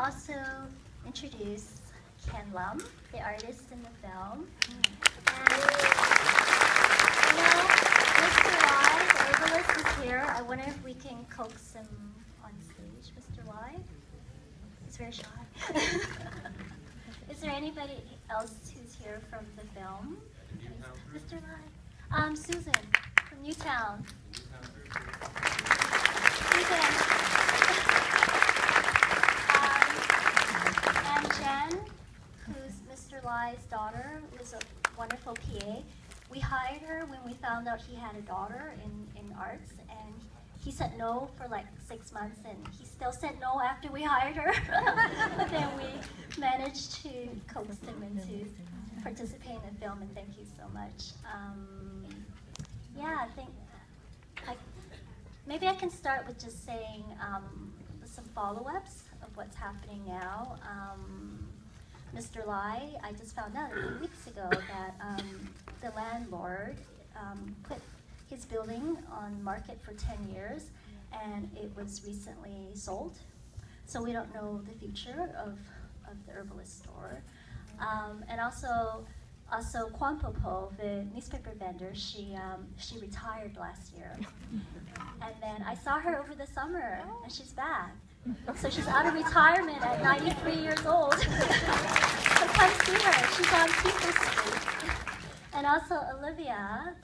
also introduce Ken Lum, the artist in the film. And, Mr. Y, the herbalist, is here. I wonder if we can coax him on stage, Mr. Y. He's very shy. Is there anybody else who's here from the film? Mr. Y. Susan from Newtown. Susan. And Jen, who's Mr. Lai's daughter, was a wonderful PA. We hired her when we found out he had a daughter in arts, and he said no for like 6 months, and he still said no after we hired her. But then we managed to coax him into participating in the film, and thank you so much. Yeah, I think maybe I can start with just saying some follow-ups of what's happening now. Mr. Lai, I just found out a few weeks ago that the landlord put his building on market for 10 years, and it was recently sold. So we don't know the future of the herbalist store. And also Kwan, the newspaper vendor, she retired last year. And then I saw her over the summer, and she's back. So she's out of retirement at 93 years old. So come see her. She's on Keeper Street. And also Olivia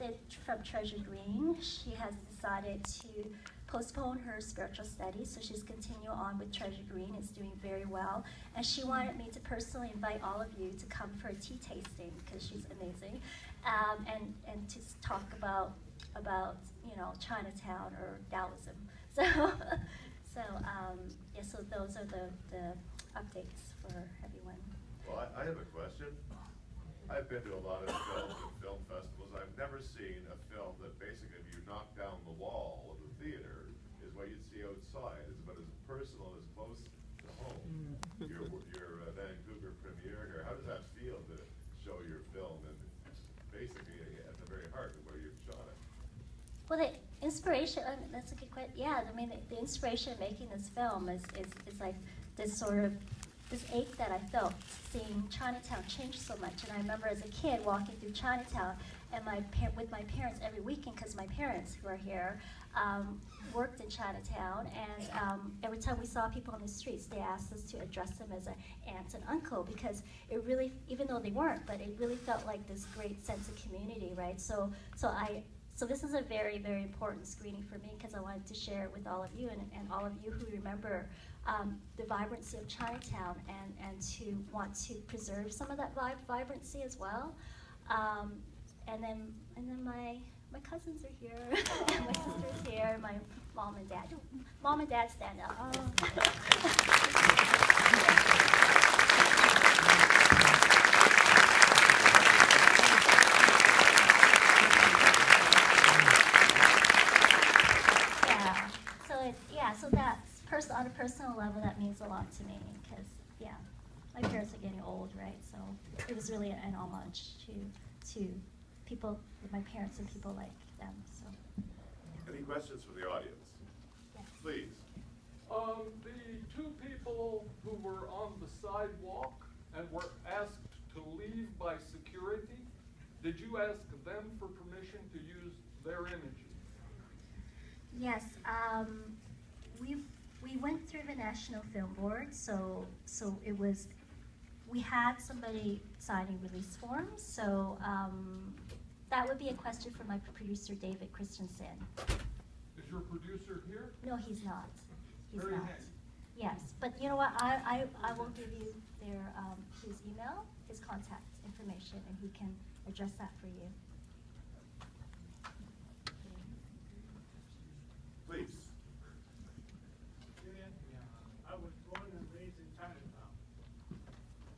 from Treasure Green, she has decided to postpone her spiritual studies, so she's continuing on with Treasure Green. It's doing very well. And she wanted me to personally invite all of you to come for a tea tasting, because she's amazing, and to talk about Chinatown or Taoism. So those are the updates for everyone. Well, I have a question. I've been to a lot of film festivals. I've never seen a film that basically, if you knock down the wall of the theater, is what you'd see outside. It's about as personal, as close to home. Your Vancouver premiere here. How does that feel to show your film and basically at the very heart of where you've shot it? Well, the inspiration, that's a good question. Yeah, I mean, the inspiration of making this film is like this sort of, this ache that I felt seeing Chinatown change so much. And I remember as a kid walking through Chinatown and with my parents every weekend, because my parents who are here worked in Chinatown, and every time we saw people on the streets, they asked us to address them as an aunt and uncle, because it really, even though they weren't, but it really felt like this great sense of community, right? So this is a very, very important screening for me, because I wanted to share it with all of you and all of you who remember the vibrancy of Chinatown, and to want to preserve some of that vibrancy as well. And then my cousins are here, and my sister's here, my mom and dad. Mom and dad, stand up. So that's on a personal level, that means a lot to me, because my parents are getting old, right? So it was really an homage to people, my parents and people like them. So. Any questions from the audience? Yes. Please. The two people who were on the sidewalk and were asked to leave by security, did you ask them for permission to use their images? Yes. We went through the National Film Board, so it was, we had somebody signing release forms, so that would be a question for my producer, David Christensen. Is your producer here? No, he's not. He's Very not. nice. Yes, but you know what, I will give you his email, his contact information, and he can address that for you. Please. I was born and raised in Chinatown,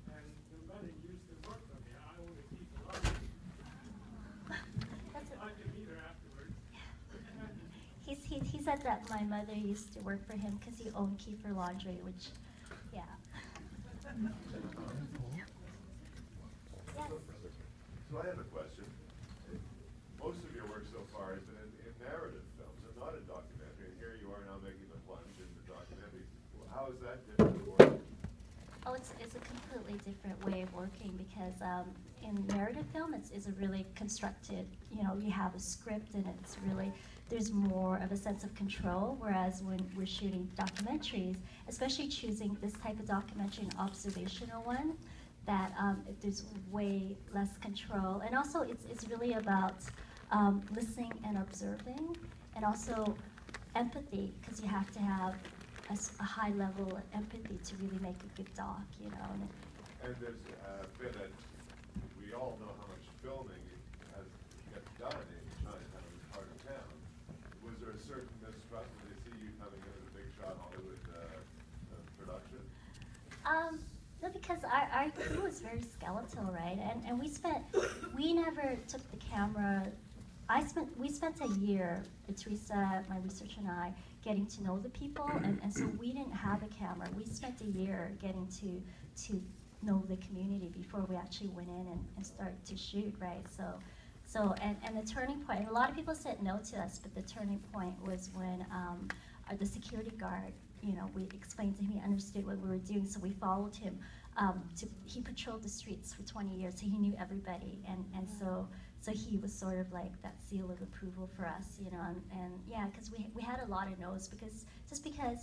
and the mother used to work for me. I want to keep the laundry. I can meet her afterwards. He said that my mother used to work for him because he owned Kiefer Laundry, which, yeah. Yes. So I have a question. Most of your work so far has been in narrative films and not in documentary. And here you are now making the plunge into documentary. Well, how is that different for you? Oh, it's a completely different way of working because in narrative film, it's a really constructed, you know, you have a script and it's really, there's more of a sense of control, whereas when we're shooting documentaries, especially choosing this type of documentary, an observational one, that there's way less control. And also it's really about listening and observing, and also empathy, because you have to have a high level of empathy to really make a good doc, you know. And there's been we all know how much filming gets done in Chinatown, in part of town. Was there a certain mistrust when they see you coming in as a big shot Hollywood production? No, because our crew was very skeletal, right? And we never took the camera. We spent a year, Teresa, my researcher, and I, getting to know the people, and so we didn't have a camera. We spent a year getting to know the community before we actually went in and started to shoot, right? So and the turning point, and a lot of people said no to us, but the turning point was when the security guard, you know, we explained to him, he understood what we were doing, so we followed him. He patrolled the streets for 20 years, so he knew everybody, and so he was sort of like that seal of approval for us, you know, and yeah, because we had a lot of no's, because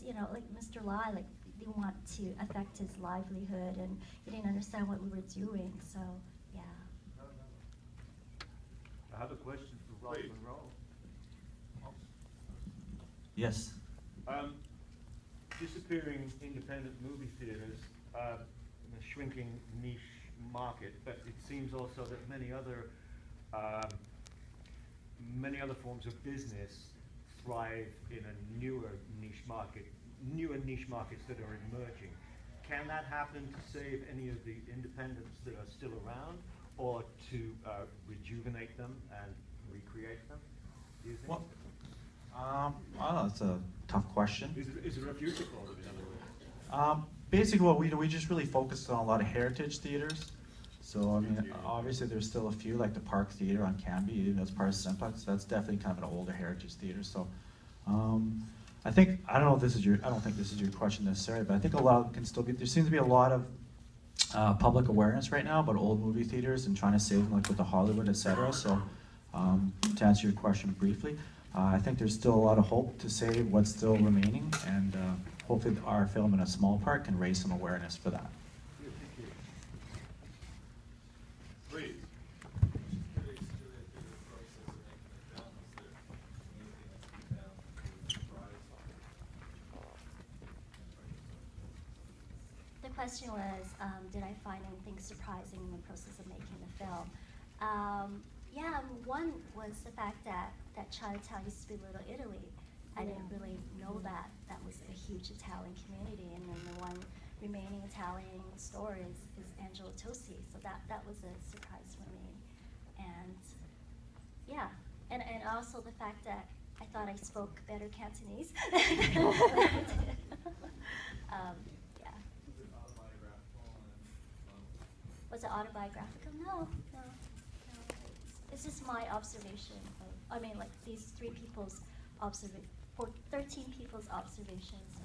you know, like Mr. Lai, like, they want to affect his livelihood, and he didn't understand what we were doing, so yeah. I have a question for Rob Please. Monroe. Yes. Disappearing independent movie theaters in a shrinking niche market, but it seems also that many other forms of business thrive in a newer niche markets that are emerging. Can that happen to save any of the independents that are still around, or to rejuvenate them and recreate them, do you think? Well, that's a tough question. Is there a future for them, in other words? Basically, what we do, we just really focused on a lot of heritage theaters. So, I mean, obviously there's still a few, like the Park Theater on Canby, even as part of Simplex. That's definitely kind of an older heritage theater. So, I don't know if this is I don't think this is your question necessarily, but I think a lot can still be, there seems to be a lot of public awareness right now about old movie theaters and trying to save them, like with the Hollywood, etc. So, to answer your question briefly, I think there's still a lot of hope to save what's still remaining, and hopefully our film in a small part can raise some awareness for that. Please. The question was, did I find anything surprising in the process of making the film? Yeah, one was the fact that Chinatown used to be Little Italy. I didn't really know that was a huge Italian community, and then the one remaining Italian store is Angelo Tosi, so that was a surprise for me. And yeah, and also the fact that I thought I spoke better Cantonese. Yeah. Was it autobiographical? No. It's just my observation of, I mean, like these 13 people's observations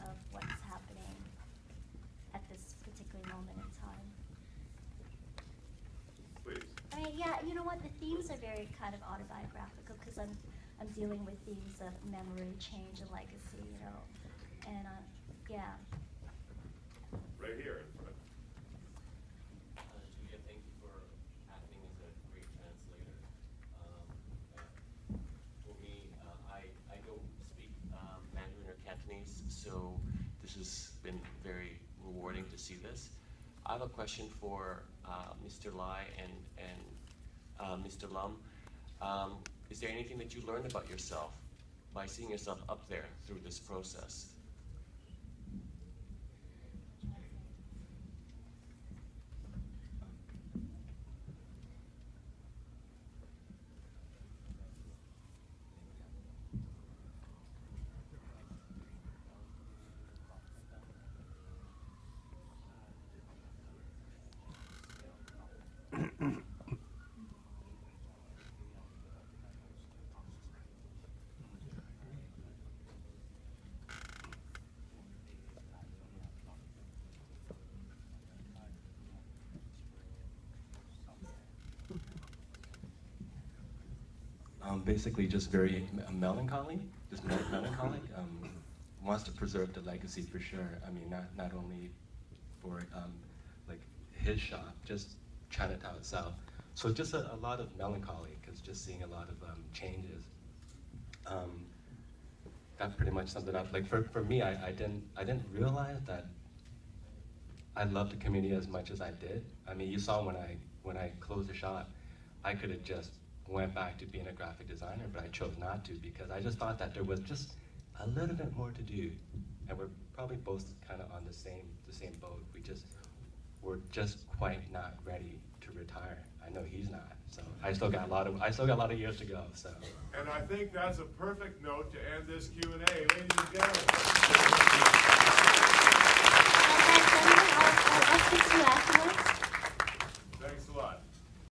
of what's happening at this particular moment in time. Please. I mean, yeah, you know what? The themes are very kind of autobiographical, because I'm dealing with themes of memory, change, and legacy, you know, and yeah. Right here in front. Julia, thank you for acting as a great translator. For me, I don't speak Mandarin or Cantonese, so this has been very rewarding to see this. I have a question for Mr. Lai and Mr. Lum. Is there anything that you learned about yourself by seeing yourself up there through this process? basically just very melancholy, just melancholic. Wants to preserve the legacy for sure. I mean, not only for like his shop, just Chinatown itself. So just a lot of melancholy, because just seeing a lot of changes. That pretty much sums it up. Like for me, I didn't realize that I loved the community as much as I did. I mean, you saw when I closed the shop, I could have just went back to being a graphic designer, but I chose not to because I just thought that there was just a little bit more to do, and we're probably both kind of on the same boat. We're just quite not ready to retire. I know he's not, so I still got a lot of years to go. So. And I think that's a perfect note to end this Q&A, ladies and gentlemen.